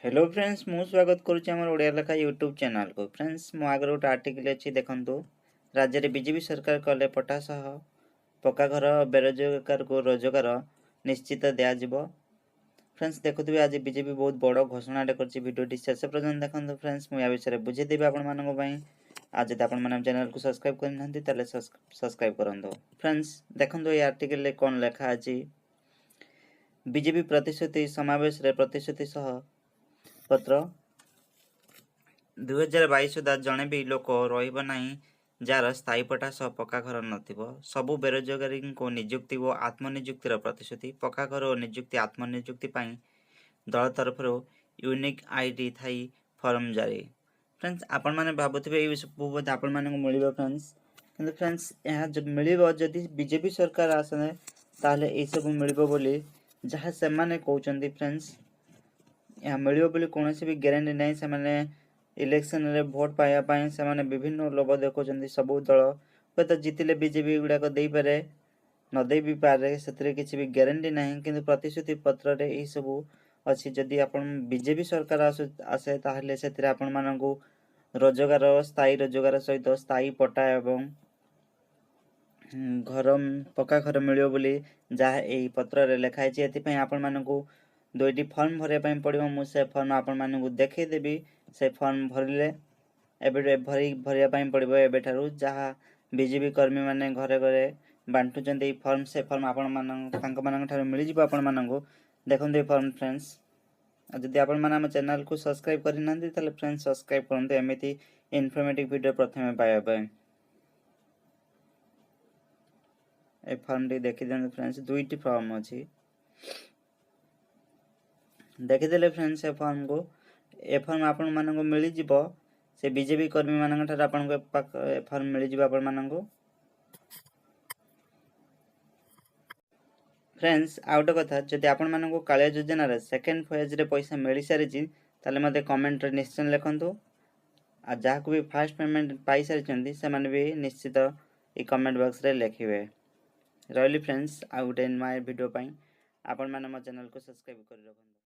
Hello friends मु स्वागत करुच्ची आम ओडिया लेखा यूट्यूब चैनल को। फ्रेंड्स मो आगे गोटे आर्टिकल अच्छी देखु। राज्य में बीजेपी सरकार कले पट्टा सह पक्का घर बेरोजगार को रोजगार निश्चित दिज्व। फ्रेंड्स देखुए आज बीजेपी बहुत बड़ घोषणाटे कर भिडियो शेष पर्यटन देखो। फ्रेंड्स मुझे विषय बुझेदेवी आपण आज जब आप चैनल को सब्सक्राइब करना सब्सक्राइब करूँ। फ्रेंड्स देखो ये आर्टिकल कौन लेखा अच्छी। बीजेपी प्रतिश्रुति समावेश प्रतिश्रुति सह पत्र 2022 सुधा जड़े भी लोक रहा जार स्थायी पट्टा सह पक्का घर नथिबो। सबु बेरोजगारी को निजुक्ति और आत्मनिजुक्तिर प्रतिश्रुति पक्का घर और निजुक्ति आत्मनिजुक्ति दल तरफ यूनिक आईडी थाई फॉर्म जारी। फ्रेंड्स आपण मैंने भावुवे ये सब आपण मान मिल। फ्रेंड्स कि फ्रेंड्स यहाँ जब मिल जदि बीजेपी सरकार आसने ताले ये सब मिल बोली जहाँ से माने कहते। फ्रेंड्स यहाँ मिल बोली कौन भी ग्यारंटी नहीं। से इलेक्शन रे भोट पाइबा से विभिन्न लोभ देखुं। सबू दल हे तो जितले बीजेपी गुड़ाक दे पारे न दे भी पारे से किसी भी ग्यारंटी ना कि प्रतिश्रुति पत्र रे यही सब अच्छी। जदि आप बीजेपी सरकार आसे ताहले से आपण मानू रोजगार स्थायी रोजगार सहित स्थायी पट्टा एवं घर पक्का घर मिल बोली जहाँ यही पत्र रे लिखाई। एपाई आपण मानू दुईटी फॉर्म भरवा पड़ो। मुझे फॉर्म आपण मानू देखईदेवी से फॉर्म भरले एबे भरवा पड़ो एबेठारू जहाँ बीजेपी कर्मी माने घरे घरे बांटुचंद फॉर्म से फॉर्म आपण मिल जाव। आपण मानू देखो ये फॉर्म। फ्रेंड्स जदि आपण मैंने आम चैनल को सब्सक्राइब करना फ्रेंड्स सब्सक्राइब करते एमती इनफॉर्मेटिव वीडियो प्रथम पाइबा। ए फॉर्म टी देखी दिखाते। फ्रेंड्स दुईटी फॉर्म अच्छी देखीदे। फ्रेंड्स ए फॉर्म को ए फॉर्म आपण मानक मिल जिवो से बीजेपी कर्मी मानक ठार आपण को फॉर्म मिल जिवो आपण मानक। फ्रेंड्स आउ गोटे कथा जदि आपण मानक कालिया योजना रे सेकेंड फेज रे पैसा मिल सारी ताले मते कमेंट रे निश्चय लिखंतु। आ जहाँ को भी फास्ट पेमेंट पाई सारी से माने भी निश्चित ये कमेंट बॉक्स रे लिखिबे। रही फ्रेंड्स आउ गोटे नया वीडियो पाई आपण माने मो चैनल को सब्सक्राइब कर रखंतु।